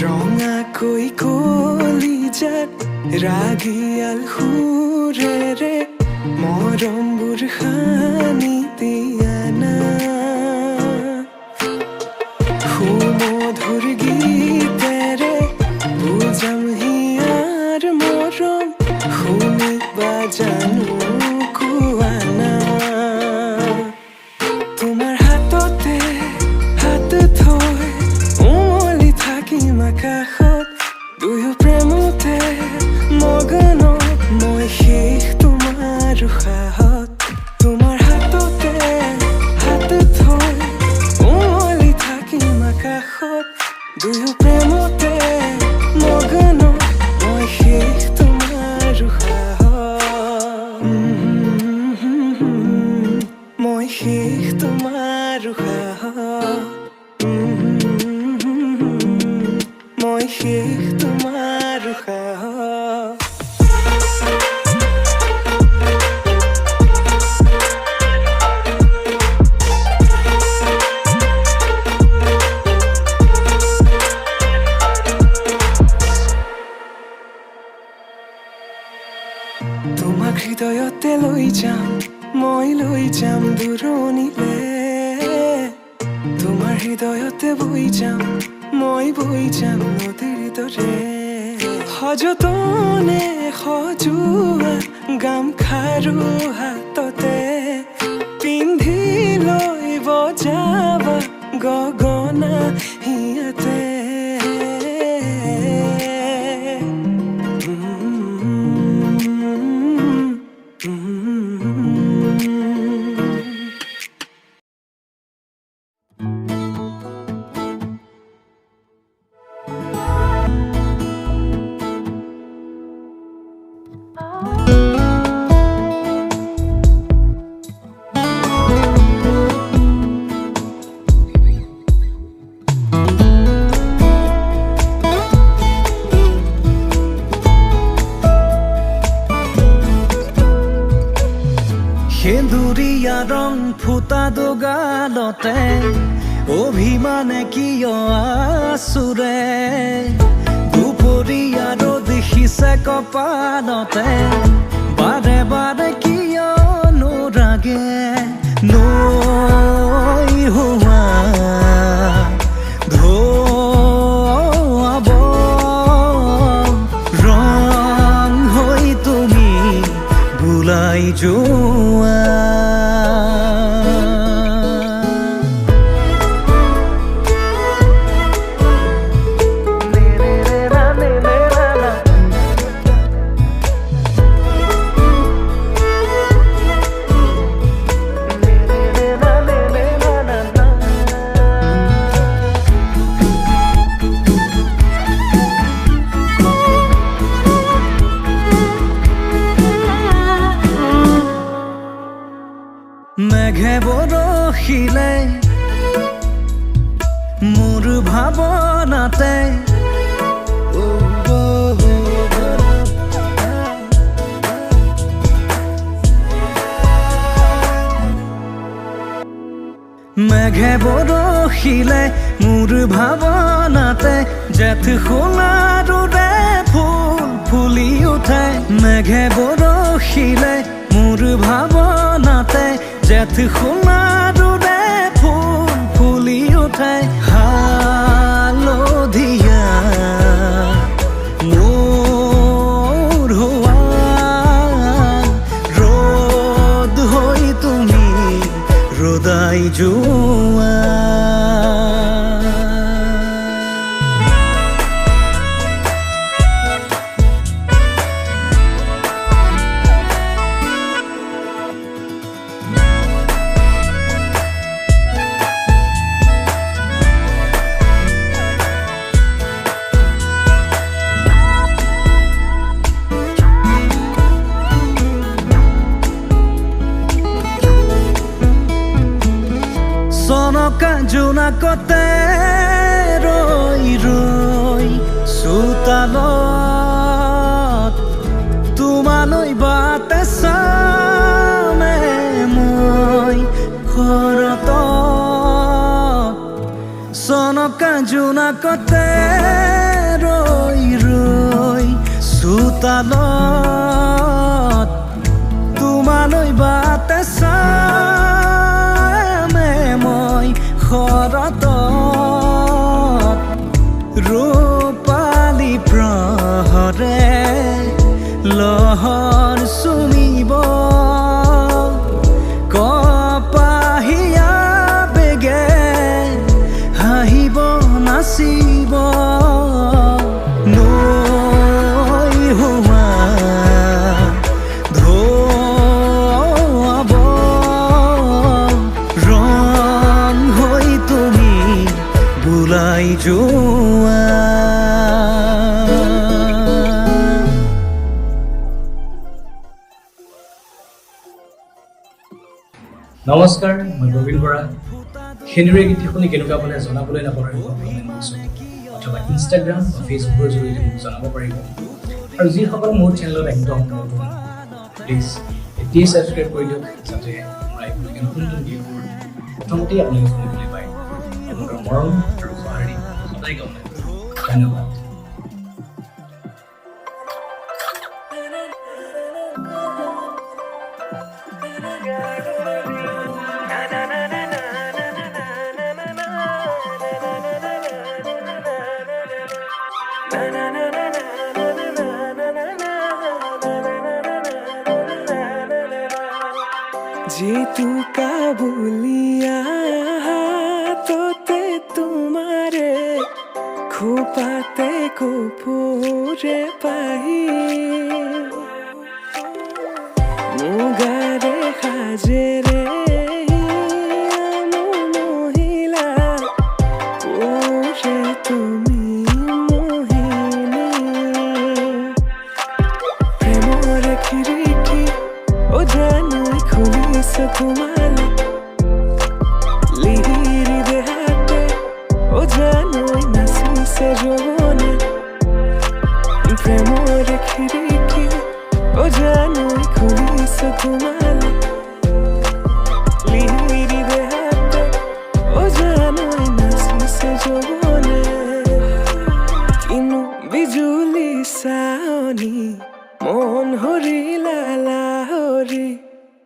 ৰঙা কৈ কলিজাত ৰাগিয়াল সুৰেৰে মৰমবোৰ সানি দিয়া না সুমধুৰ গীতেৰে বুজাম হিয়াৰ মৰম শুনিবা জানো কোৱা না তোমাৰ হাততে হাত থৈ উমলি থাকিম আকাশত দুয়ো প্ৰেমতে মগন মই শেষ তোমাৰ উশাহত তোমাৰ হাততে হাত থৈ উমলি থাকিম আকাশত দুয়ো প্ৰেমতে মগন মই শেষ তোমাৰ উশাহত মই শেষ তোমাৰ উশাহত মই শেষ তোমাৰ উশাহত তোমাক হৃদয়তে লৈ যাম মই লৈ যাম দূৰণিলে তোমাৰ হৃদয়তে বৈ যাম মই বৈ যাম নদীৰ দৰে সযতনে সজোৱা গামখাৰু হাততে পিন্ধি লৈ বজাবা গগনা হিয়াতে সেন্দুৰীয়া ৰং ফুটা দোগালতে অভিমানে কিয় আচুৰে দুপৰীয়া ৰ'দ সিঁচে কপালতে বাৰে বাৰে কিয় নোৰাগে নৈ হোৱা ধোৱাব ৰং হৈ তুমি বুলাই যোৱা মেঘে বৰষিলে মোৰ ভাৱনাতে মেঘে বৰষিলে মোৰ ভাৱনাতে জেঠ সোণাৰুৰে ফুল ফুলি উঠে মেঘে বৰষিলে মোৰ ভাৱনাতে জেঠ সোণাৰুৰে ফুল ফুলি উঠে হালধীয়া মোৰ হোৱা ৰ'দ হৈ তুমি ৰ'দাই যোৱা চনকা জোনাকতে ৰৈ ৰৈ চোতালত চনকা জোনাকতে ৰৈ ৰৈ চোতালত তোমালৈ বাটে চামে মই শৰতত ৰূপালী প্ৰহৰে লহৰ চুমিব কপাহীয়া বেগে হাঁহিব নাচিব নৈ হোৱা ধোৱাব ৰং হৈ তুমি বুলাই যোৱা নমস্কাৰ মই প্ৰবীণ বৰা খেনিৰে গীত শুনি কেনেকুৱা পালে জনাবলৈ নাপাহৰিব অথবা ইনষ্টাগ্ৰাম বা ফেচবুকৰ জৰিয়তে মোক জনাব পাৰিব আৰু যিসকল মোৰ চেনেলত একদম নতুন প্লিজ এতিয়াই ছাবস্ক্ৰাইব কৰি দিয়ক যাতে মই নতুন নতুন গীতবোৰ প্ৰথমতেই আপোনালোকে শুনিবলৈ পায় আপোনালোকৰ মৰম আৰু সঁহাৰি সদায় কামনা কৰিম ধন্যবাদ जीतू का बुलिया तोते तुम्हारे खुपाते को पूरे पाही मुगारे खाजे रे मोहिला पूरे তুমি মোহিনী প্রেমর খিড়কি ও জানো খুলিছে তোমালে লিহিরি দেহাতে ও জানো নাচিছে যৌবনে প্রেমর খিড়কি ও জানো খুলিছে তোমালে লিহিরি দেহাতে ও জানো নাচিছে যৌবনে কিনো বিজুলি চাৱনি মন হৰিলা লাহৰি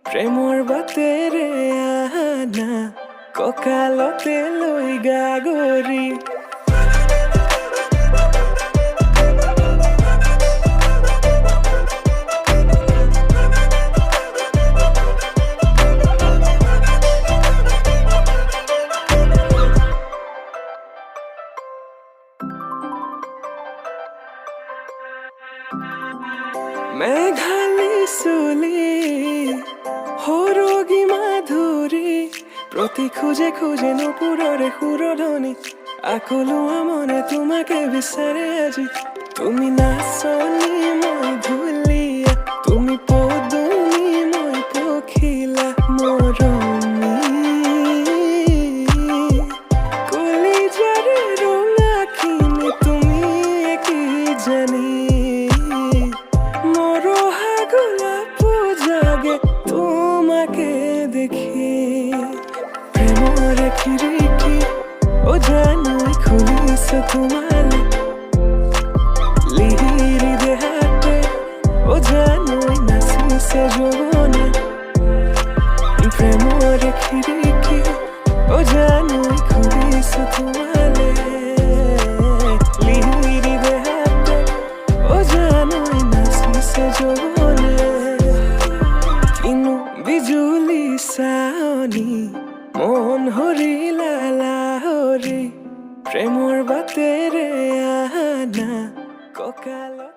প্ৰেমৰ বাটেৰে আনা কঁকালতে লৈ গাগৰি মেঘালী চুলি সৰগী মাধুৰী প্ৰতি খোজে খোজে নুপুৰৰে সুৰধনি আকলোৱা মনে তোমাকে বিচাৰে আজি তুমি নাচনি মই ধুলীয়া তুমি পদুমী মই পখিলা মৰমী কলিজাৰে ৰঙাখিনি তুমি কি জানি তোমাকে দেখি প্রেমর খিড়কি ও জানো খুলিছে তোমালে লিহিরি দেহাতে ও জানো নাচিছে যৌবনে প্রেমর খিড়কি ও জানো খুলিছে তোমালে লিহিরি দেহাতে ও জানো নাচিছে যৌবনে বিজুলি চাৱনি মন হৰিলা লাহৰি প্ৰেমৰ বাটেৰে আনা কঁকালত